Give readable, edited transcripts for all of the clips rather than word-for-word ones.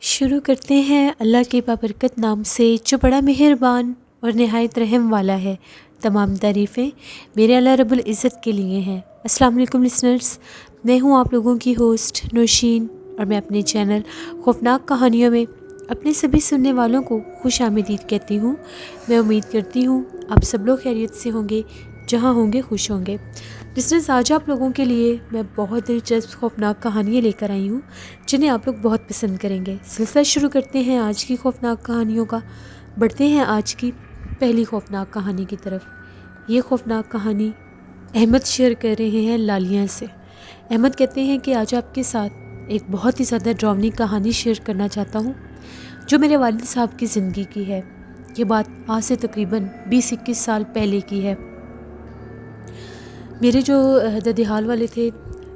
شروع کرتے ہیں اللہ کے بابرکت نام سے جو بڑا مہربان اور نہایت رحم والا ہے۔ تمام تعریفیں میرے اللہ رب العزت کے لیے ہیں۔ السلام علیکم لسنرز، میں ہوں آپ لوگوں کی ہوسٹ نوشین، اور میں اپنے چینل خوفناک کہانیوں میں اپنے سبھی سننے والوں کو خوش آمدید کہتی ہوں۔ میں امید کرتی ہوں آپ سب لوگ خیریت سے ہوں گے، جہاں ہوں گے خوش ہوں گے۔ لسنرز، آج آپ لوگوں کے لیے میں بہت دلچسپ خوفناک کہانیاں لے کر آئی ہوں جنہیں آپ لوگ بہت پسند کریں گے۔ سلسلہ شروع کرتے ہیں آج کی خوفناک کہانیوں کا۔ بڑھتے ہیں آج کی پہلی خوفناک کہانی کی طرف۔ یہ خوفناک کہانی احمد شیئر کر رہے ہیں لالیاں سے۔ احمد کہتے ہیں کہ آج آپ کے ساتھ ایک بہت ہی زیادہ ڈراؤنی کہانی شیئر کرنا چاہتا ہوں جو میرے والد صاحب کی زندگی کی ہے۔ یہ بات آج سے تقریباً 20-21 سال پہلے کی ہے۔ میرے جو ددیحال والے تھے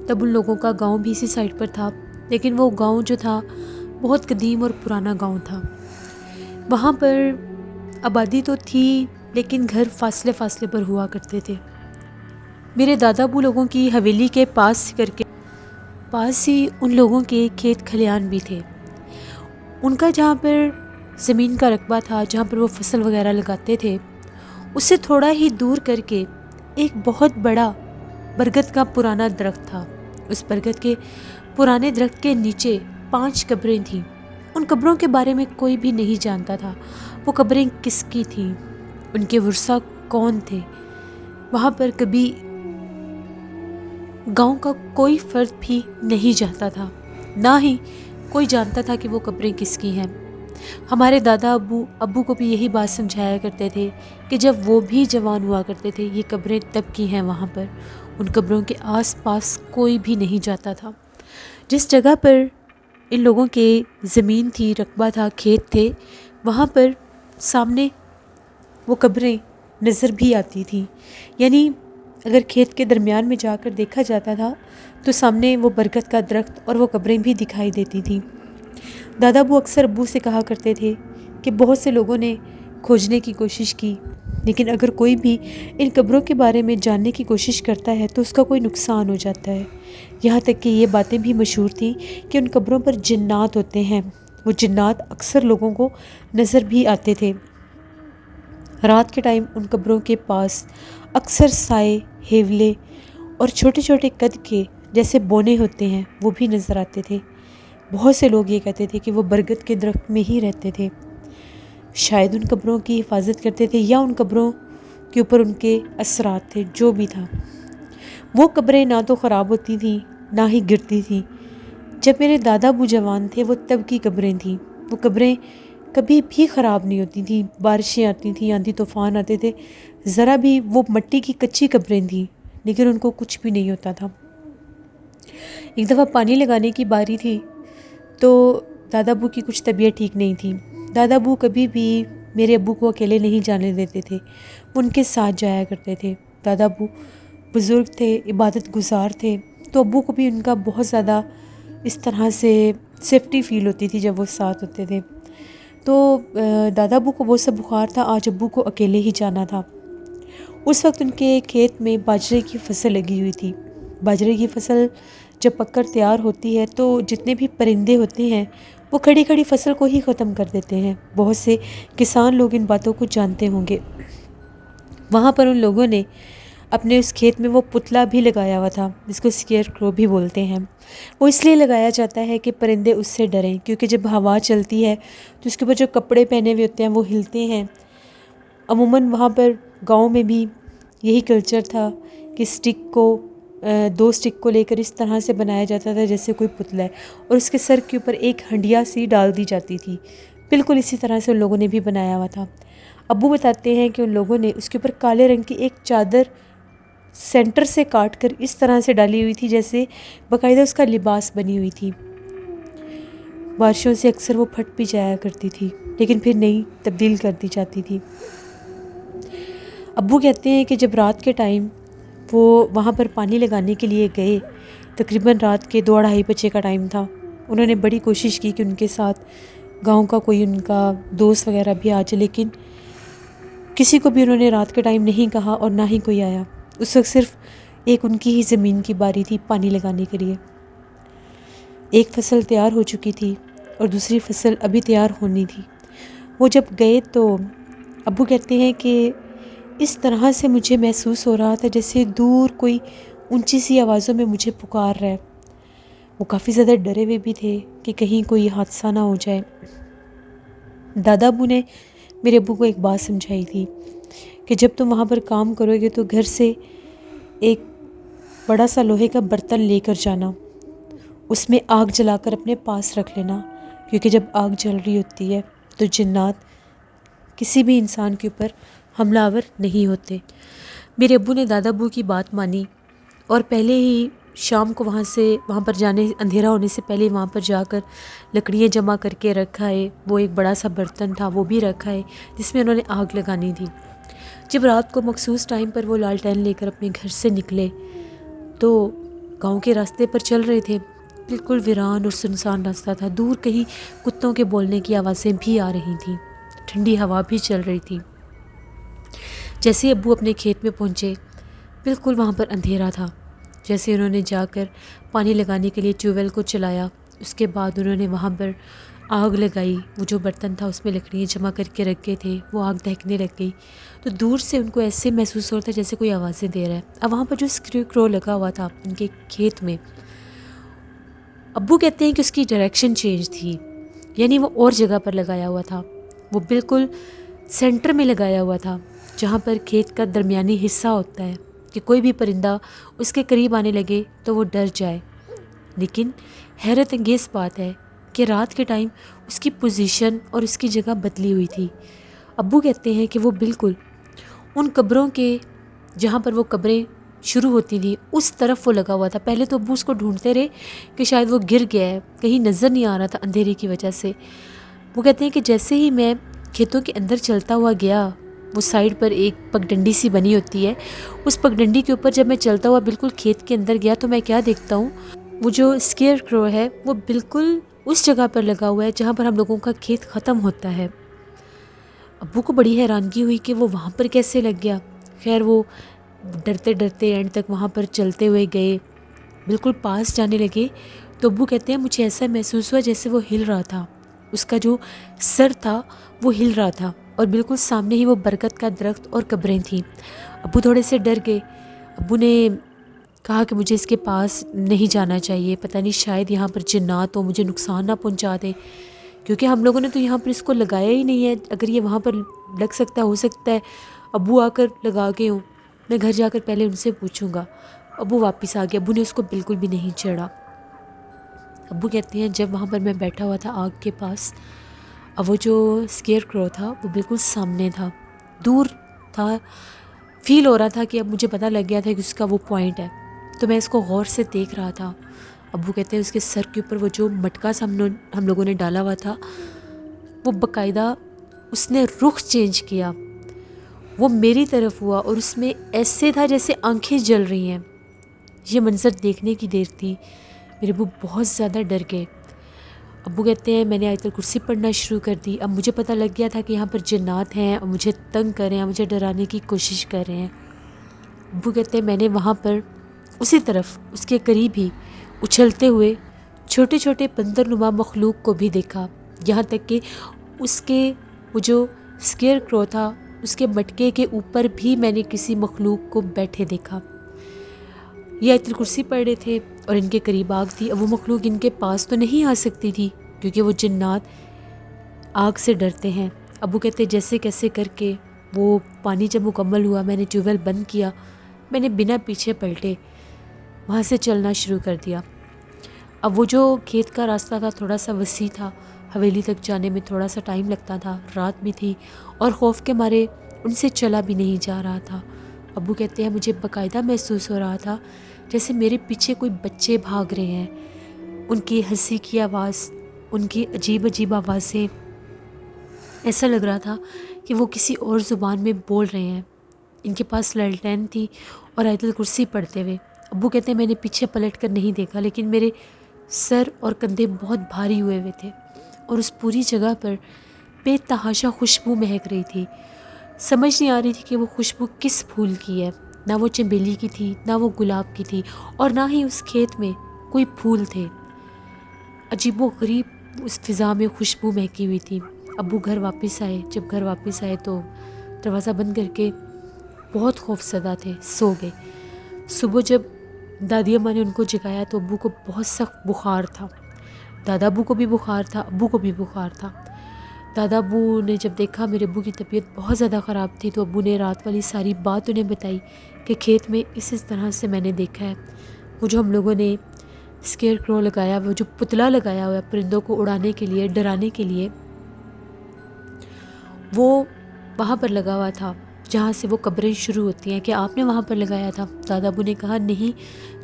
تب ان لوگوں کا گاؤں بھی اسی سائڈ پر تھا، لیکن وہ گاؤں جو تھا بہت قدیم اور پرانا گاؤں تھا۔ وہاں پر آبادی تو تھی لیکن گھر فاصلے فاصلے پر ہوا کرتے تھے۔ میرے دادا ابو لوگوں کی حویلی کے پاس ہی ان لوگوں کے کھیت کھلیان بھی تھے۔ ان کا جہاں پر زمین کا رقبہ تھا، جہاں پر وہ فصل وغیرہ لگاتے تھے، اس سے تھوڑا ہی دور کر کے ایک بہت بڑا برگد کا پرانا درخت تھا۔ اس برگد کے پرانے درخت کے نیچے 5 قبریں تھیں۔ ان قبروں کے بارے میں کوئی بھی نہیں جانتا تھا وہ قبریں کس کی تھیں، ان کے ورثاء کون تھے۔ وہاں پر کبھی گاؤں کا کوئی فرد بھی نہیں جاتا تھا، نہ ہی کوئی جانتا تھا کہ وہ قبریں کس کی ہیں۔ ہمارے دادا ابو کو بھی یہی بات سمجھایا کرتے تھے کہ جب وہ بھی جوان ہوا کرتے تھے یہ قبریں تب کی ہیں وہاں پر، ان قبروں کے آس پاس کوئی بھی نہیں جاتا تھا۔ جس جگہ پر ان لوگوں کے زمین تھی، رقبہ تھا، کھیت تھے، وہاں پر سامنے وہ قبریں نظر بھی آتی تھیں۔ یعنی اگر کھیت کے درمیان میں جا کر دیکھا جاتا تھا تو سامنے وہ برگد کا درخت اور وہ قبریں بھی دکھائی دیتی تھیں۔ دادا ابو اکثر ابو سے کہا کرتے تھے کہ بہت سے لوگوں نے کھوجنے کی کوشش کی، لیکن اگر کوئی بھی ان قبروں کے بارے میں جاننے کی کوشش کرتا ہے تو اس کا کوئی نقصان ہو جاتا ہے۔ یہاں تک کہ یہ باتیں بھی مشہور تھیں کہ ان قبروں پر جنات ہوتے ہیں۔ وہ جنات اکثر لوگوں کو نظر بھی آتے تھے۔ رات کے ٹائم ان قبروں کے پاس اکثر سائے، ہیولے اور چھوٹے چھوٹے قد کے جیسے بونے ہوتے ہیں وہ بھی نظر آتے تھے۔ بہت سے لوگ یہ کہتے تھے کہ وہ برگد کے درخت میں ہی رہتے تھے، شاید ان قبروں کی حفاظت کرتے تھے یا ان قبروں کے اوپر ان کے اثرات تھے، جو بھی تھا۔ وہ قبریں نہ تو خراب ہوتی تھیں نہ ہی گرتی تھیں۔ جب میرے دادا ابو جوان تھے وہ تب کی قبریں تھیں۔ وہ قبریں کبھی بھی خراب نہیں ہوتی تھیں، بارشیں آتی تھیں، آندھی طوفان آتے تھے، ذرا بھی وہ مٹی کی کچی قبریں تھیں لیکن ان کو کچھ بھی نہیں ہوتا تھا۔ ایک دفعہ پانی لگانے کی باری تھی تو دادا ابو کی کچھ طبیعت ٹھیک نہیں تھی۔ دادا ابو کبھی بھی میرے ابو کو اکیلے نہیں جانے دیتے تھے، وہ ان کے ساتھ جایا کرتے تھے۔ دادا ابو بزرگ تھے، عبادت گزار تھے، تو ابو کو بھی ان کا بہت زیادہ اس طرح سے سیفٹی فیل ہوتی تھی جب وہ ساتھ ہوتے تھے۔ تو دادا ابو کو بہت سا بخار تھا، آج ابو کو اکیلے ہی جانا تھا۔ اس وقت ان کے کھیت میں باجرے کی فصل لگی ہوئی تھی۔ باجرے کی فصل جب پک کر تیار ہوتی ہے تو جتنے بھی پرندے ہوتے ہیں وہ کھڑی کھڑی فصل کو ہی ختم کر دیتے ہیں۔ بہت سے کسان لوگ ان باتوں کو جانتے ہوں گے۔ وہاں پر ان لوگوں نے اپنے اس کھیت میں وہ پتلا بھی لگایا ہوا تھا جس کو اسکیئر کرو بھی بولتے ہیں۔ وہ اس لیے لگایا جاتا ہے کہ پرندے اس سے ڈریں، کیونکہ جب ہوا چلتی ہے تو اس کے اوپر جو کپڑے پہنے ہوئے ہوتے ہیں وہ ہلتے ہیں۔ عموماً وہاں پر گاؤں میں بھی یہی کلچر تھا کہ دو اسٹک کو لے کر اس طرح سے بنایا جاتا تھا جیسے کوئی پتلا ہے، اور اس کے سر کے اوپر ایک ہنڈیا سی ڈال دی جاتی تھی۔ بالکل اسی طرح سے ان لوگوں نے بھی بنایا ہوا تھا۔ ابو بتاتے ہیں کہ ان لوگوں نے اس کے اوپر کالے رنگ کی ایک چادر سینٹر سے کاٹ کر اس طرح سے ڈالی ہوئی تھی جیسے باقاعدہ اس کا لباس بنی ہوئی تھی۔ بارشوں سے اکثر وہ پھٹ بھی جایا کرتی تھی، لیکن پھر نئی تبدیل کر دی جاتی تھی۔ ابو کہتے ہیں کہ جب رات کے ٹائم وہ وہاں پر پانی لگانے کے لیے گئے، تقریباً رات کے 2-2:30 بجے کا ٹائم تھا، انہوں نے بڑی کوشش کی کہ ان کے ساتھ گاؤں کا کوئی ان کا دوست وغیرہ بھی آ جائے، لیکن کسی کو بھی انہوں نے رات کے ٹائم نہیں کہا اور نہ ہی کوئی آیا۔ اس وقت صرف ایک ان کی ہی زمین کی باری تھی پانی لگانے کے لیے۔ ایک فصل تیار ہو چکی تھی اور دوسری فصل ابھی تیار ہونی تھی۔ وہ جب گئے تو ابو کہتے ہیں کہ اس طرح سے مجھے محسوس ہو رہا تھا جیسے دور کوئی اونچی سی آوازوں میں مجھے پکار رہا ہے۔ وہ کافی زیادہ ڈرے ہوئے بھی تھے کہ کہیں کوئی حادثہ نہ ہو جائے۔ دادا ابو نے میرے ابو کو ایک بات سمجھائی تھی کہ جب تم وہاں پر کام کرو گے تو گھر سے ایک بڑا سا لوہے کا برتن لے کر جانا، اس میں آگ جلا کر اپنے پاس رکھ لینا، کیونکہ جب آگ جل رہی ہوتی ہے تو جنات کسی بھی انسان کے اوپر حملہ آور نہیں ہوتے۔ میرے ابو نے دادا ابو کی بات مانی اور پہلے ہی شام کو وہاں پر جانے، اندھیرا ہونے سے پہلے وہاں پر جا کر لکڑیاں جمع کر کے رکھا ہے۔ وہ ایک بڑا سا برتن تھا، وہ بھی رکھا ہے جس میں انہوں نے آگ لگانی تھی۔ جب رات کو مخصوص ٹائم پر وہ لالٹین لے کر اپنے گھر سے نکلے تو گاؤں کے راستے پر چل رہے تھے، بالکل ویران اور سنسان راستہ تھا۔ دور کہیں کتوں کے بولنے کی آوازیں بھی آ رہی تھیں، ٹھنڈی ہوا بھی چل رہی تھی۔ جیسے ابو اپنے کھیت میں پہنچے، بالکل وہاں پر اندھیرا تھا۔ جیسے انہوں نے جا کر پانی لگانے کے لیے ٹیوب ویل کو چلایا، اس کے بعد انہوں نے وہاں پر آگ لگائی۔ وہ جو برتن تھا اس میں لکڑیاں جمع کر کے رکھے تھے، وہ آگ دہکنے لگ گئی تو دور سے ان کو ایسے محسوس ہو رہا تھا جیسے کوئی آوازیں دے رہا ہے۔ اب وہاں پر جو اسکریو کرو لگا ہوا تھا ان کے کھیت میں، ابو کہتے ہیں کہ اس کی ڈائریکشن چینج تھی، یعنی وہ اور جگہ پر لگایا ہوا تھا۔ وہ بالکل سینٹر میں لگایا ہوا تھا، جہاں پر کھیت کا درمیانی حصہ ہوتا ہے کہ کوئی بھی پرندہ اس کے قریب آنے لگے تو وہ ڈر جائے۔ لیکن حیرت انگیز بات ہے کہ رات کے ٹائم اس کی پوزیشن اور اس کی جگہ بدلی ہوئی تھی۔ ابو کہتے ہیں کہ وہ بالکل ان قبروں کے جہاں پر وہ قبریں شروع ہوتی تھیں اس طرف وہ لگا ہوا تھا۔ پہلے تو ابو اس کو ڈھونڈتے رہے کہ شاید وہ گر گیا ہے، کہیں نظر نہیں آ رہا تھا اندھیرے کی وجہ سے۔ وہ کہتے ہیں کہ جیسے ہی میں کھیتوں کے اندر چلتا ہوا گیا، وہ سائڈ پر ایک پگڈنڈی سی بنی ہوتی ہے، اس پگڈنڈی کے اوپر جب میں چلتا ہوا بالکل کھیت کے اندر گیا تو میں کیا دیکھتا ہوں، وہ جو اسکیئر کرو ہے وہ بالکل اس جگہ پر لگا ہوا ہے جہاں پر ہم لوگوں کا کھیت ختم ہوتا ہے۔ ابو کو بڑی حیرانگی ہوئی کہ وہ وہاں پر کیسے لگ گیا۔ خیر وہ ڈرتے ڈرتے اینڈ تک وہاں پر چلتے ہوئے گئے، بالکل پاس جانے لگے تو ابو کہتے ہیں مجھے ایسا محسوس ہوا جیسے وہ ہل رہا تھا، اس کا جو سر تھا وہ ہل رہا تھا اور بالکل سامنے ہی وہ برکت کا درخت اور قبریں تھیں۔ ابو تھوڑے سے ڈر گئے۔ ابو نے کہا کہ مجھے اس کے پاس نہیں جانا چاہیے، پتہ نہیں شاید یہاں پر جنات ہو، مجھے نقصان نہ پہنچا دے، کیونکہ ہم لوگوں نے تو یہاں پر اس کو لگایا ہی نہیں ہے۔ اگر یہ وہاں پر لگ سکتا ہو سکتا ہے ابو آ کر لگا گئے ہوں، میں گھر جا کر پہلے ان سے پوچھوں گا۔ ابو واپس آ گیا، ابو نے اس کو بالکل بھی نہیں چھیڑا۔ ابو کہتے ہیں جب وہاں پر میں بیٹھا ہوا تھا آگ کے پاس، اب وہ جو اسکیئر کرو تھا وہ بالکل سامنے تھا، دور تھا، فیل ہو رہا تھا کہ اب مجھے پتہ لگ گیا تھا کہ اس کا وہ پوائنٹ ہے، تو میں اس کو غور سے دیکھ رہا تھا۔ ابو کہتے ہیں اس کے سر کے اوپر وہ جو مٹکا سا ہم لوگوں نے ڈالا ہوا تھا، وہ باقاعدہ اس نے رخ چینج کیا، وہ میری طرف ہوا اور اس میں ایسے تھا جیسے آنکھیں جل رہی ہیں۔ یہ منظر دیکھنے کی دیر تھی، میرے ابو بہت زیادہ ڈر گئے۔ ابو کہتے ہیں میں نے آیت الکرسی پڑھنا شروع کر دی۔ اب مجھے پتہ لگ گیا تھا کہ یہاں پر جنات ہیں اور مجھے تنگ کر رہے ہیں، مجھے ڈرانے کی کوشش کر رہے ہیں۔ ابو کہتے ہیں میں نے وہاں پر اسی طرف اس کے قریب ہی اچھلتے ہوئے چھوٹے چھوٹے بندر نما مخلوق کو بھی دیکھا، یہاں تک کہ اس کے وہ جو اسکیئر کرو تھا اس کے مٹکے کے اوپر بھی میں نے کسی مخلوق کو بیٹھے دیکھا۔ یہ آیت الکرسی پڑھ رہے تھے اور ان کے قریب آگ تھی۔ اب وہ مخلوق ان کے پاس تو نہیں آ سکتی تھی کیونکہ وہ جنات آگ سے ڈرتے ہیں۔ ابو کہتے جیسے کیسے کر کے وہ پانی جب مکمل ہوا، میں نے ٹیوب ویل بند کیا، میں نے بنا پیچھے پلٹے وہاں سے چلنا شروع کر دیا۔ اب وہ جو کھیت کا راستہ تھا تھوڑا سا وسیع تھا، حویلی تک جانے میں تھوڑا سا ٹائم لگتا تھا، رات بھی تھی اور خوف کے مارے ان سے چلا بھی نہیں جا رہا تھا۔ ابو کہتے ہیں مجھے باقاعدہ محسوس ہو رہا تھا جیسے میرے پیچھے کوئی بچے بھاگ رہے ہیں، ان کی ہنسی کی آواز ان کی عجیب عجیب آوازیں، ایسا لگ رہا تھا کہ وہ کسی اور زبان میں بول رہے ہیں۔ ان کے پاس لالٹین تھی اور آیت الکرسی پڑھتے ہوئے۔ ابو کہتے ہیں میں نے پیچھے پلٹ کر نہیں دیکھا، لیکن میرے سر اور کندھے بہت بھاری ہوئے ہوئے تھے اور اس پوری جگہ پر بے تحاشا خوشبو مہک رہی تھی۔ سمجھ نہیں آ رہی تھی کہ وہ خوشبو کس پھول کی ہے، نہ وہ چنبیلی کی تھی، نہ وہ گلاب کی تھی، اور نہ ہی اس کھیت میں کوئی پھول تھے۔ عجیب و غریب اس فضا میں خوشبو مہکی ہوئی تھی۔ ابو گھر واپس آئے۔ جب گھر واپس آئے تو دروازہ بند کر کے بہت خوف زدہ تھے، سو گئے۔ صبح جب دادی اماں نے ان کو جگایا تو ابو کو بہت سخت بخار تھا۔ دادا ابو کو بھی بخار تھا، ابو کو بھی بخار تھا۔ دادا ابو نے جب دیکھا میرے ابو کی طبیعت بہت زیادہ خراب تھی تو ابو نے رات والی ساری بات انہیں بتائی کہ کھیت میں اس طرح سے میں نے دیکھا ہے، وہ جو ہم لوگوں نے اسکیئر کرو لگایا، وہ جو پتلا لگایا ہوا ہے پرندوں کو اڑانے کے لیے، ڈرانے کے لیے، وہ وہاں پر لگا ہوا تھا جہاں سے وہ قبریں شروع ہوتی ہیں۔ کہ آپ نے وہاں پر لگایا تھا؟ دادا ابو نے کہا نہیں،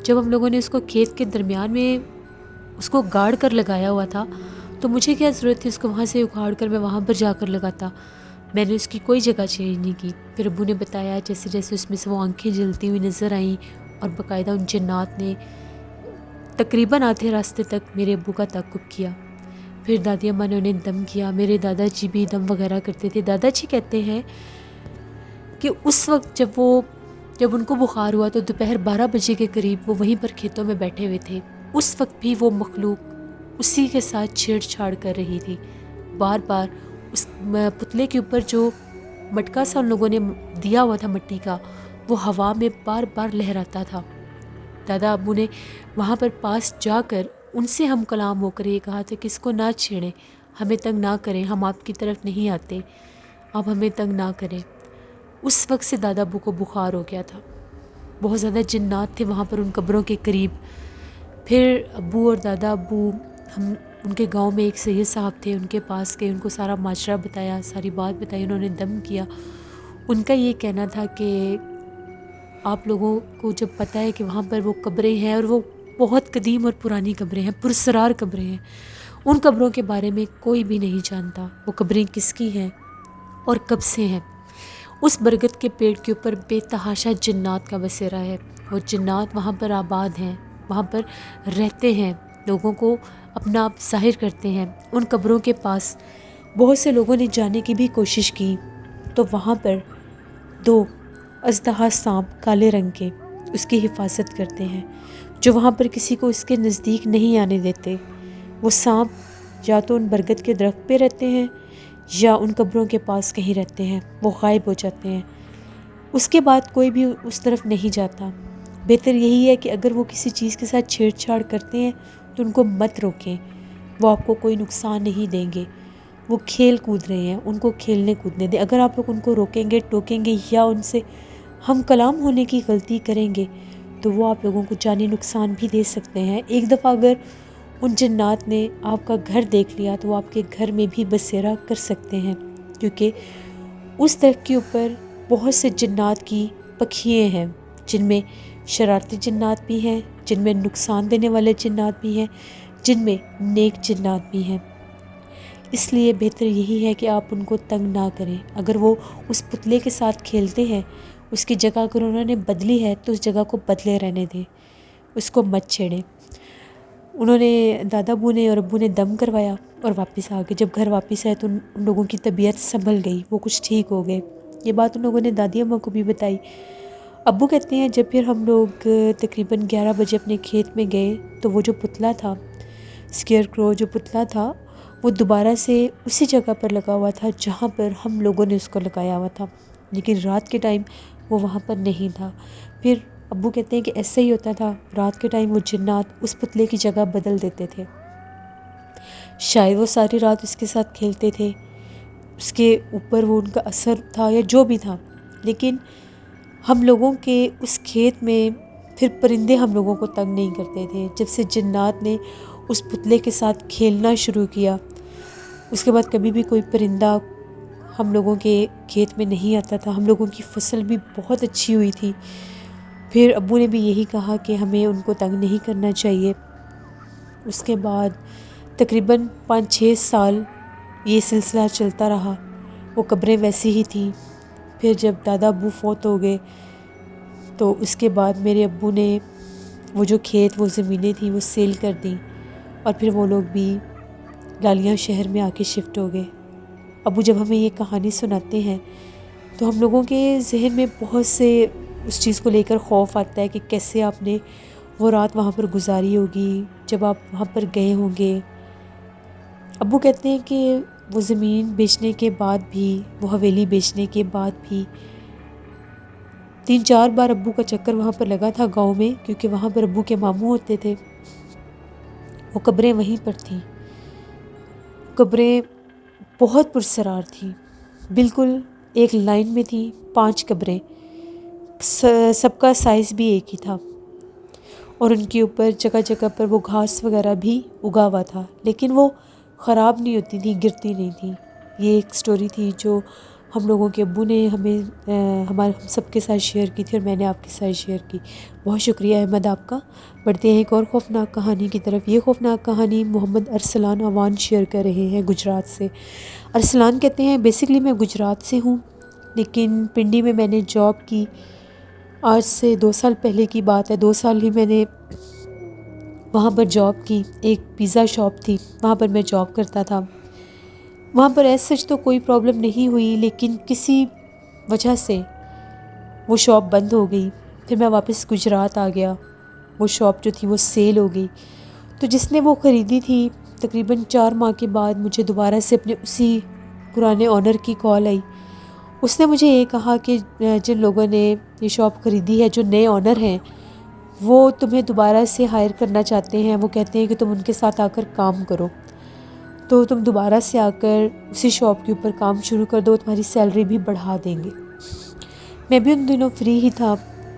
جب ہم لوگوں نے اس کو کھیت کے درمیان میں اس کو گاڑ کر لگایا ہوا تھا تو مجھے کیا ضرورت تھی اس کو وہاں سے اکھاڑ کر میں وہاں پر جا کر لگاتا، میں نے اس کی کوئی جگہ چینج نہیں کی۔ پھر ابو نے بتایا جیسے جیسے اس میں سے وہ آنکھیں جلتی ہوئی نظر آئیں اور باقاعدہ ان جنات نے تقریباً آدھے راستے تک میرے ابو کا تعاقب کیا۔ پھر دادی اماں نے انہیں دم کیا۔ میرے دادا جی بھی دم وغیرہ کرتے تھے۔ دادا جی کہتے ہیں کہ اس وقت جب ان کو بخار ہوا تو دوپہر 12 بجے کے قریب وہ وہیں پر کھیتوں میں بیٹھے ہوئے تھے۔ اس وقت بھی وہ مخلوق اسی کے ساتھ چھیڑ چھاڑ کر رہی تھی، بار بار اس پتلے کے اوپر جو مٹکا سا ان لوگوں نے دیا ہوا تھا مٹی کا، وہ ہوا میں بار بار لہراتا تھا۔ دادا ابو نے وہاں پر پاس جا کر ان سے ہم کلام ہو کر یہ کہا تھا کہ اس کو نہ چھیڑیں، ہمیں تنگ نہ کریں، ہم آپ کی طرف نہیں آتے، آپ ہمیں تنگ نہ کریں۔ اس وقت سے دادا ابو کو بخار ہو گیا تھا۔ بہت زیادہ جنات تھے وہاں پر ان قبروں کے قریب۔ پھر ابو اور دادا ابو ہم ان کے گاؤں میں ایک سید صاحب تھے، ان کے پاس گئے، ان کو سارا ماجرا بتایا، ساری بات بتائی، انہوں نے دم کیا۔ ان کا یہ کہنا تھا کہ آپ لوگوں کو جب پتہ ہے کہ وہاں پر وہ قبریں ہیں اور وہ بہت قدیم اور پرانی قبریں ہیں، پرسرار قبریں ہیں، ان قبروں کے بارے میں کوئی بھی نہیں جانتا وہ قبریں کس کی ہیں اور کب سے ہیں۔ اس برگد کے پیڑ کے اوپر بے تحاشا جنات کا بسیرا ہے، وہ جنات وہاں پر آباد ہیں، وہاں پر رہتے ہیں، لوگوں کو اپنا آپ ظاہر کرتے ہیں۔ ان قبروں کے پاس بہت سے لوگوں نے جانے کی بھی کوشش کی تو وہاں پر 2 اژدہا سانپ کالے رنگ کے اس کی حفاظت کرتے ہیں، جو وہاں پر کسی کو اس کے نزدیک نہیں آنے دیتے۔ وہ سانپ یا تو ان برگد کے درخت پہ رہتے ہیں یا ان قبروں کے پاس کہیں رہتے ہیں، وہ غائب ہو جاتے ہیں۔ اس کے بعد کوئی بھی اس طرف نہیں جاتا۔ بہتر یہی ہے کہ اگر وہ کسی چیز کے ساتھ چھیڑ چھاڑ کرتے ہیں تو ان کو مت روکیں، وہ آپ کو کوئی نقصان نہیں دیں گے، وہ کھیل کود رہے ہیں، ان کو کھیلنے کودنے دیں۔ اگر آپ لوگ ان کو روکیں گے، ٹوکیں گے یا ان سے ہم کلام ہونے کی غلطی کریں گے تو وہ آپ لوگوں کو جانی نقصان بھی دے سکتے ہیں۔ ایک دفعہ اگر ان جنات نے آپ کا گھر دیکھ لیا تو وہ آپ کے گھر میں بھی بسیرا کر سکتے ہیں، کیونکہ اس درخت کے اوپر بہت سے جنات کی پکھیے ہیں، جن میں شرارتی جنات بھی ہیں، جن میں نقصان دینے والے جنات بھی ہیں، جن میں نیک جنات بھی ہیں۔ اس لیے بہتر یہی ہے کہ آپ ان کو تنگ نہ کریں۔ اگر وہ اس پتلے کے ساتھ کھیلتے ہیں، اس کی جگہ اگر انہوں نے بدلی ہے تو اس جگہ کو بدلے رہنے دیں، اس کو مت چھیڑیں۔ انہوں نے دادا ابو نے اور ابو نے دم کروایا اور واپس آ گئے۔ جب گھر واپس آئے تو ان لوگوں کی طبیعت سنبھل گئی، وہ کچھ ٹھیک ہو گئے۔ یہ بات ان لوگوں نے دادی اماں کو بھی بتائی۔ ابو کہتے ہیں جب پھر ہم لوگ تقریباً 11 بجے اپنے کھیت میں گئے تو وہ جو پتلا تھا، اسکیئر کرو جو پتلا تھا، وہ دوبارہ سے اسی جگہ پر لگا ہوا تھا جہاں پر ہم لوگوں نے اس کو لگایا ہوا تھا، لیکن رات کے ٹائم وہ وہاں پر نہیں تھا۔ پھر ابو کہتے ہیں کہ ایسا ہی ہوتا تھا، رات کے ٹائم وہ جنات اس پتلے کی جگہ بدل دیتے تھے، شاید وہ ساری رات اس کے ساتھ کھیلتے تھے، اس کے اوپر وہ ان کا اثر تھا یا جو بھی تھا، لیکن ہم لوگوں کے اس کھیت میں پھر پرندے ہم لوگوں کو تنگ نہیں کرتے تھے۔ جب سے جنات نے اس پتلے کے ساتھ کھیلنا شروع کیا، اس کے بعد کبھی بھی کوئی پرندہ ہم لوگوں کے کھیت میں نہیں آتا تھا۔ ہم لوگوں کی فصل بھی بہت اچھی ہوئی تھی۔ پھر ابو نے بھی یہی کہا کہ ہمیں ان کو تنگ نہیں کرنا چاہیے۔ اس کے بعد تقریباً 5-6 سال یہ سلسلہ چلتا رہا، وہ قبریں ویسی ہی تھیں۔ پھر جب دادا ابو فوت ہو گئے تو اس کے بعد میرے ابو نے وہ جو کھیت، وہ زمینیں تھیں، وہ سیل کر دیں، اور پھر وہ لوگ بھی لالیاں شہر میں آ کے شفٹ ہو گئے۔ ابو جب ہمیں یہ کہانی سناتے ہیں تو ہم لوگوں کے ذہن میں بہت سے اس چیز کو لے کر خوف آتا ہے کہ کیسے آپ نے وہ رات وہاں پر گزاری ہوگی، جب آپ وہاں پر گئے ہوں گے۔ ابو کہتے ہیں کہ وہ زمین بیچنے کے بعد بھی، وہ حویلی بیچنے کے بعد بھی 3-4 بار ابو کا چکر وہاں پر لگا تھا گاؤں میں، کیونکہ وہاں پر ابو کے ماموں ہوتے تھے۔ وہ قبریں وہیں پر تھیں، قبریں بہت پرسرار تھیں، بالکل ایک لائن میں تھیں 5 قبریں، سب کا سائز بھی ایک ہی تھا، اور ان کے اوپر جگہ جگہ پر وہ گھاس وغیرہ بھی اگا ہوا تھا، لیکن وہ خراب نہیں ہوتی تھیں، گرتی نہیں تھیں۔ یہ ایک سٹوری تھی جو ہم لوگوں کے ابو نے ہمیں ہم سب کے ساتھ شیئر کی تھی، اور میں نے آپ کے ساتھ شیئر کی۔ بہت شکریہ احمد آپ کا۔ بڑھتے ہیں ایک اور خوفناک کہانی کی طرف۔ یہ خوفناک کہانی محمد ارسلان اوان شیئر کر رہے ہیں گجرات سے۔ ارسلان کہتے ہیں بیسیکلی میں گجرات سے ہوں، لیکن پنڈی میں نے جاب کی۔ آج سے 2 سال پہلے کی بات ہے، 2 سال ہی میں نے وہاں پر جاب کی۔ ایک پیزا شاپ تھی، وہاں پر میں جاب کرتا تھا۔ وہاں پر ایز سچ تو کوئی پرابلم نہیں ہوئی، لیکن کسی وجہ سے وہ شاپ بند ہو گئی۔ پھر میں واپس گجرات آ گیا، وہ شاپ جو تھی وہ سیل ہو گئی۔ تو جس نے وہ خریدی تھی، تقریباً 4 ماہ کے بعد مجھے دوبارہ سے اپنے اسی پرانے آنر کی کال آئی۔ اس نے مجھے یہ کہا کہ جن لوگوں نے یہ شاپ خریدی ہے، جو نئے آنر ہیں، وہ تمہیں دوبارہ سے ہائر کرنا چاہتے ہیں۔ وہ کہتے ہیں کہ تم ان کے ساتھ آ کر کام کرو، تو تم دوبارہ سے آ کر اسی شاپ کے اوپر کام شروع کر دو، تمہاری سیلری بھی بڑھا دیں گے۔ میں بھی ان دنوں فری ہی تھا،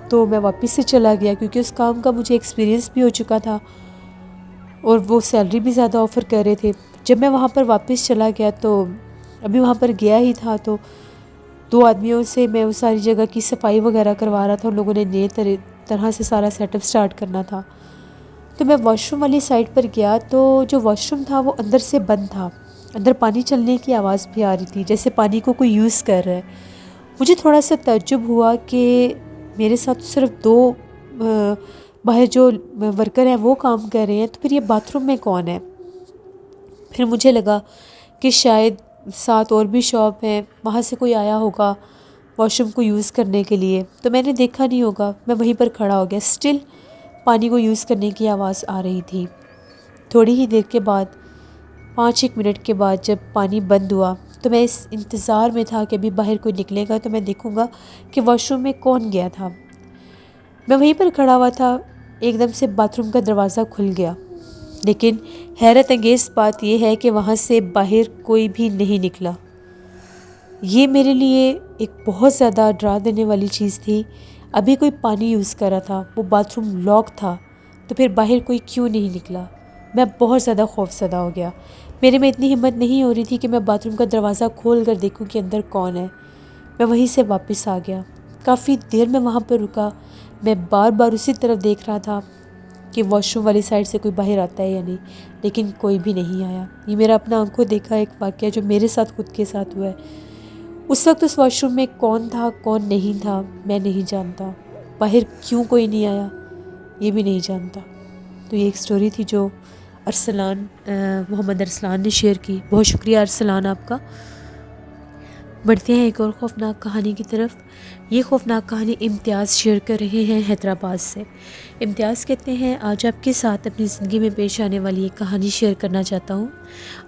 تو میں واپس سے چلا گیا، کیونکہ اس کام کا مجھے ایکسپیرینس بھی ہو چکا تھا اور وہ سیلری بھی زیادہ آفر کر رہے تھے۔ جب میں وہاں پر واپس چلا گیا تو ابھی وہاں پر گیا ہی تھا، تو 2 آدمیوں سے میں وہ ساری جگہ کی صفائی وغیرہ کروا رہا تھا۔ ان لوگوں نے نئے طرح سے سارا سیٹ اپ سٹارٹ کرنا تھا۔ تو میں واش روم والی سائڈ پر گیا، تو جو واش روم تھا وہ اندر سے بند تھا، اندر پانی چلنے کی آواز بھی آ رہی تھی، جیسے پانی کو کوئی یوز کر رہا ہے۔ مجھے تھوڑا سا تعجب ہوا کہ میرے ساتھ صرف 2 باہر جو ورکر ہیں وہ کام کر رہے ہیں، تو پھر یہ باتھ روم میں کون ہے؟ پھر مجھے لگا کہ شاید ساتھ اور بھی شاپ ہیں، وہاں سے کوئی آیا ہوگا واش روم کو یوز کرنے کے لیے، تو میں نے دیکھا نہیں ہوگا۔ میں وہیں پر کھڑا ہو گیا، سٹل پانی کو یوز کرنے کی آواز آ رہی تھی۔ تھوڑی ہی دیر کے بعد، 5-1 منٹ کے بعد جب پانی بند ہوا، تو میں اس انتظار میں تھا کہ ابھی باہر کوئی نکلے گا تو میں دیکھوں گا کہ واش روم میں کون گیا تھا۔ میں وہیں پر کھڑا ہوا تھا، ایک دم سے باتھ روم کا دروازہ کھل گیا، لیکن حیرت انگیز بات یہ ہے کہ وہاں سے باہر کوئی بھی نہیں نکلا۔ یہ میرے لیے ایک بہت زیادہ ڈرا دینے والی چیز تھی۔ ابھی کوئی پانی یوز کر رہا تھا، وہ باتھ روم لاک تھا، تو پھر باہر کوئی کیوں نہیں نکلا؟ میں بہت زیادہ خوف زدہ ہو گیا۔ میرے میں اتنی ہمت نہیں ہو رہی تھی کہ میں باتھ روم کا دروازہ کھول کر دیکھوں کہ اندر کون ہے۔ میں وہیں سے واپس آ گیا۔ کافی دیر میں وہاں پر رکا، میں بار بار اسی طرف دیکھ رہا تھا کہ واش روم والی سائڈ سے کوئی باہر آتا ہے یا نہیں، لیکن کوئی بھی نہیں آیا۔ یہ میرا اپنا آنکھوں دیکھا ایک واقعہ جو میرے ساتھ خود کے ساتھ ہوا ہے۔ اس وقت اس واش روم میں کون تھا کون نہیں تھا میں نہیں جانتا، باہر کیوں کوئی نہیں آیا یہ بھی نہیں جانتا۔ تو یہ ایک سٹوری تھی جو محمد ارسلان نے شیئر کی۔ بہت شکریہ ارسلان آپ کا۔ بڑھتے ہیں ایک اور خوفناک کہانی کی طرف۔ یہ خوفناک کہانی امتیاز شیئر کر رہے ہیں حیدرآباد سے۔ امتیاز کہتے ہیں آج آپ کے ساتھ اپنی زندگی میں پیش آنے والی ایک کہانی شیئر کرنا چاہتا ہوں۔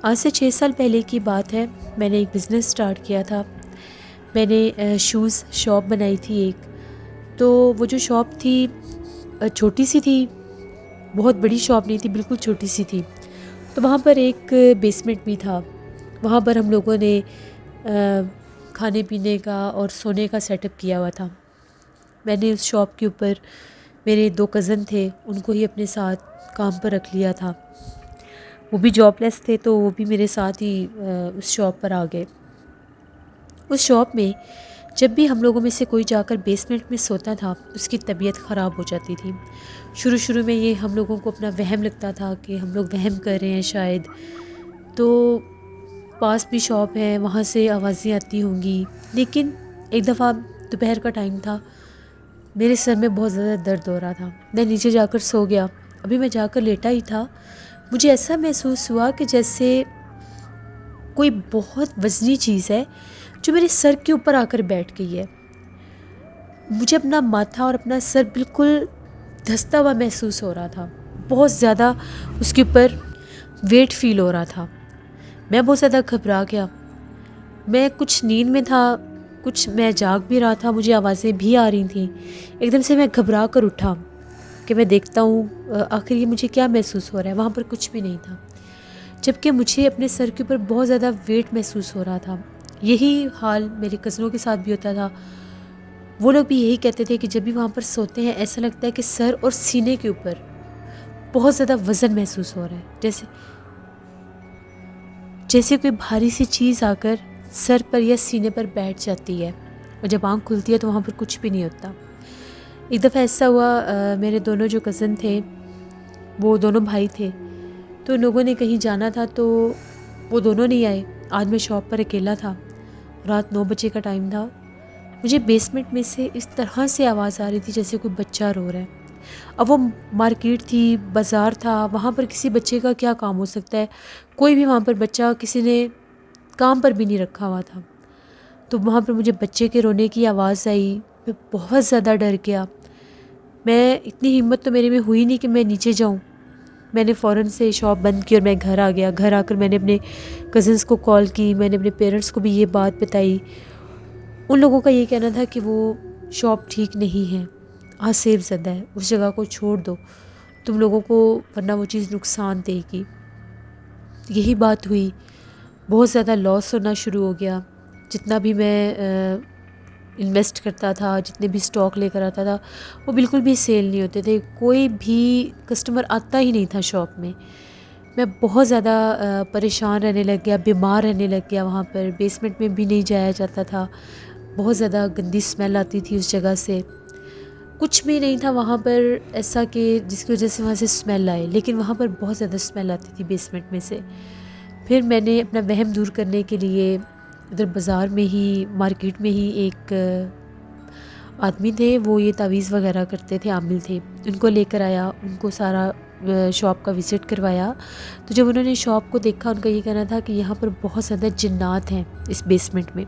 آج سے 6 سال پہلے کی بات ہے، میں نے ایک بزنس سٹارٹ کیا تھا۔ میں نے شوز شاپ بنائی تھی ایک، تو وہ جو شاپ تھی چھوٹی سی تھی، بہت بڑی شاپ نہیں تھی، بالکل چھوٹی سی تھی۔ تو وہاں پر ایک بیسمنٹ بھی تھا، وہاں پر ہم لوگوں نے کھانے پینے کا اور سونے کا سیٹ اپ کیا ہوا تھا۔ میں نے اس شاپ کے اوپر، میرے 2 کزن تھے، ان کو ہی اپنے ساتھ کام پر رکھ لیا تھا۔ وہ بھی جاب لیس تھے، تو وہ بھی میرے ساتھ ہی اس شاپ پر آ گئے۔ اس شاپ میں جب بھی ہم لوگوں میں سے کوئی جا کر بیسمنٹ میں سوتا تھا اس کی طبیعت خراب ہو جاتی تھی۔ شروع میں یہ ہم لوگوں کو اپنا وہم لگتا تھا کہ ہم لوگ وہم کر رہے ہیں شاید، تو پاس بھی شاپ ہے وہاں سے آوازیں آتی ہوں گی۔ لیکن ایک دفعہ دوپہر کا ٹائم تھا، میرے سر میں بہت زیادہ درد ہو رہا تھا، میں نیچے جا کر سو گیا۔ ابھی میں جا کر لیٹا ہی تھا، مجھے ایسا محسوس ہوا کہ جیسے کوئی بہت وزنی چیز ہے جو میرے سر کے اوپر آ کر بیٹھ گئی ہے۔ مجھے اپنا ماتھا اور اپنا سر بالکل دھستا ہوا محسوس ہو رہا تھا، بہت زیادہ اس کے اوپر ویٹ فیل ہو رہا تھا۔ میں بہت زیادہ گھبرا گیا، میں کچھ نیند میں تھا، کچھ میں جاگ بھی رہا تھا، مجھے آوازیں بھی آ رہی تھیں۔ ایک دم سے میں گھبرا کر اٹھا کہ میں دیکھتا ہوں آخر یہ مجھے کیا محسوس ہو رہا ہے۔ وہاں پر کچھ بھی نہیں تھا، جبکہ مجھے اپنے سر کے اوپر بہت زیادہ ویٹ محسوس ہو رہا تھا۔ یہی حال میرے کزنوں کے ساتھ بھی ہوتا تھا، وہ لوگ بھی یہی کہتے تھے کہ جب بھی وہاں پر سوتے ہیں ایسا لگتا ہے کہ سر اور سینے کے اوپر بہت زیادہ وزن محسوس ہو رہا ہے، جیسے کوئی بھاری سی چیز آ کر سر پر یا سینے پر بیٹھ جاتی ہے، اور جب آنکھ کھلتی ہے تو وہاں پر کچھ بھی نہیں ہوتا۔ ایک دفعہ ایسا ہوا، میرے دونوں جو کزن تھے وہ دونوں بھائی تھے، تو ان لوگوں نے کہیں جانا تھا تو وہ دونوں نہیں آئے۔ آج میں شاپ پر اکیلا تھا، رات 9 بجے کا ٹائم تھا۔ مجھے بیسمنٹ میں سے اس طرح سے آواز آ رہی تھی جیسے کوئی بچہ رو رہا ہے۔ اب وہ مارکیٹ تھی، بازار تھا، وہاں پر کسی بچے کا کیا کام ہو سکتا ہے؟ کوئی بھی وہاں پر بچہ کسی نے کام پر بھی نہیں رکھا ہوا تھا۔ تو وہاں پر مجھے بچے کے رونے کی آواز آئی، میں بہت زیادہ ڈر گیا۔ میں اتنی ہمت تو میرے میں ہوئی نہیں کہ میں نیچے جاؤں۔ میں نے فوراً سے شاپ بند کی اور میں گھر آ گیا۔ گھر آ کر میں نے اپنے کزنس کو کال کی، میں نے اپنے پیرنٹس کو بھی یہ بات بتائی۔ ان لوگوں کا یہ کہنا تھا کہ وہ شاپ ٹھیک نہیں ہے، آسیب زدہ ہے، اس جگہ کو چھوڑ دو، تم لوگوں کو ورنہ وہ چیز نقصان دے گی۔ یہی بات ہوئی، بہت زیادہ لاس ہونا شروع ہو گیا۔ جتنا بھی میں انویسٹ کرتا تھا، جتنے بھی سٹاک لے کر آتا تھا، وہ بالکل بھی سیل نہیں ہوتے تھے، کوئی بھی کسٹمر آتا ہی نہیں تھا شاپ میں۔ میں بہت زیادہ پریشان رہنے لگ گیا، بیمار رہنے لگ گیا۔ وہاں پر بیسمنٹ میں بھی نہیں جایا جاتا تھا، بہت زیادہ گندی اسمیل آتی تھی اس جگہ سے۔ کچھ بھی نہیں تھا وہاں پر ایسا کہ جس کی وجہ سے وہاں سے اسمیل آئے، لیکن وہاں پر بہت زیادہ اسمیل آتی تھی بیسمنٹ میں سے۔ پھر میں نے اپنا وہم دور کرنے کے لیے ادھر بازار میں ہی، مارکیٹ میں ہی ایک آدمی تھے، وہ یہ تعویذ وغیرہ کرتے تھے، عامل تھے، ان کو لے کر آیا، ان کو سارا شاپ کا وزٹ کروایا۔ تو جب انہوں نے شاپ کو دیکھا، ان کا یہ کہنا تھا کہ یہاں پر بہت زیادہ جنات ہیں اس بیسمنٹ میں،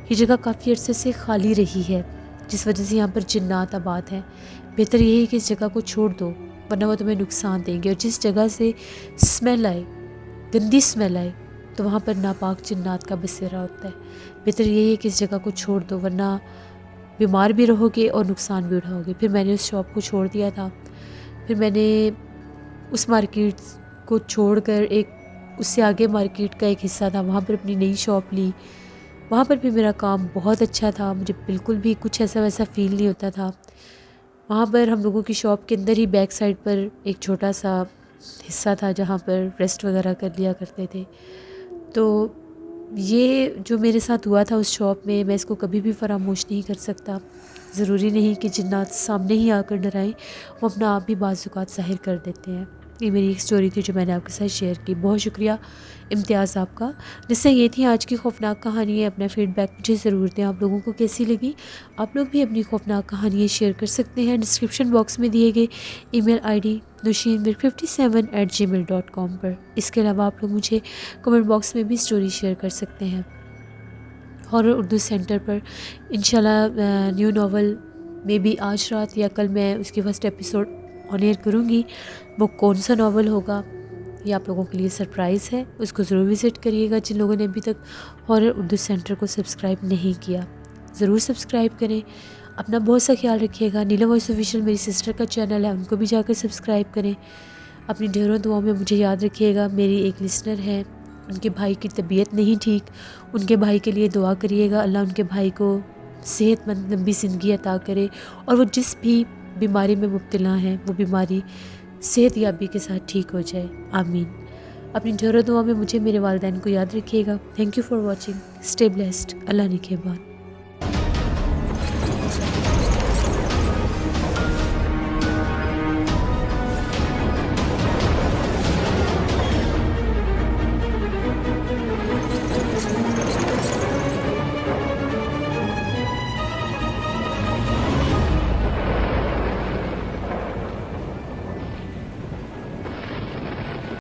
یہ جگہ کافی عرصے سے خالی رہی ہے جس وجہ سے یہاں پر جنات آباد ہیں، بہتر یہی ہے کہ اس جگہ کو چھوڑ دو ورنہ وہ تمہیں نقصان دیں گے، اور جس جگہ سے اسمیل آئے، گندی اسمیل آئے، تو وہاں پر ناپاک جنات کا بسیرا ہوتا ہے، بہتر یہی ہے کہ اس جگہ کو چھوڑ دو ورنہ بیمار بھی رہو گے اور نقصان بھی اٹھاؤ گے۔ پھر میں نے اس شاپ کو چھوڑ دیا تھا۔ پھر میں نے اس مارکیٹ کو چھوڑ کر ایک اس سے آگے مارکیٹ کا ایک حصہ تھا، وہاں پر اپنی نئی شاپ لی۔ وہاں پر بھی میرا کام بہت اچھا تھا، مجھے بالکل بھی کچھ ایسا ویسا فیل نہیں ہوتا تھا۔ وہاں پر ہم لوگوں کی شاپ کے اندر ہی بیک سائڈ پر ایک چھوٹا سا حصہ تھا جہاں پر ریسٹ وغیرہ کر لیا کرتے تھے۔ تو یہ جو میرے ساتھ ہوا تھا اس شاپ میں اس کو کبھی بھی فراموش نہیں کر سکتا۔ ضروری نہیں کہ جنات سامنے ہی آ کر ڈرائیں، وہ اپنا آپ بھی بعض اوقات ظاہر کر دیتے ہیں۔ یہ میری ایک سٹوری تھی جو میں نے آپ کے ساتھ شیئر کی۔ بہت شکریہ امتیاز آپ کا۔ جس سے یہ تھی آج کی خوفناک کہانی ہے۔ اپنا فیڈ بیک مجھے ضرور دیں، آپ لوگوں کو کیسی لگی۔ آپ لوگ بھی اپنی خوفناک کہانیاں شیئر کر سکتے ہیں ڈسکرپشن باکس میں دیے گئے ای میل آئی ڈی nushinmir57@gmail.com پر۔ اس کے علاوہ آپ لوگ مجھے کمنٹ باکس میں بھی سٹوری شیئر کر سکتے ہیں۔ ہارر اردو سینٹر پر انشاءاللہ نیو ناول میں بھی آج رات یا کل میں اس کی فرسٹ ایپیسوڈ آن ایئر کروں گی۔ وہ کون سا ناول ہوگا یہ آپ لوگوں کے لیے سرپرائز ہے، اس کو ضرور وزٹ کریے گا۔ جن لوگوں نے ابھی تک ہارر اردو سینٹر کو سبسکرائب نہیں کیا ضرور سبسکرائب کریں۔ اپنا بہت سا خیال رکھیے گا۔ نیلم وائس آفیشیل میری سسٹر کا چینل ہے، ان کو بھی جا کر سبسکرائب کریں۔ اپنی ڈھیروں دعاؤں میں مجھے یاد رکھیے گا۔ میری ایک لسنر ہے، ان کے بھائی کی طبیعت نہیں ٹھیک، ان کے بھائی کے لیے دعا کریے گا، اللہ ان کے بھائی کو صحت مند لمبی زندگی عطا کرے، اور وہ جس بھی بیماری میں مبتلا ہیں وہ بیماری صحت یابی کے ساتھ ٹھیک ہو جائے، آمین۔ اپنی ڈھیروں دعا میں مجھے، میرے والدین کو یاد رکھیے گا۔ Thank you for watching, stay blessed, اللہ نگہبان۔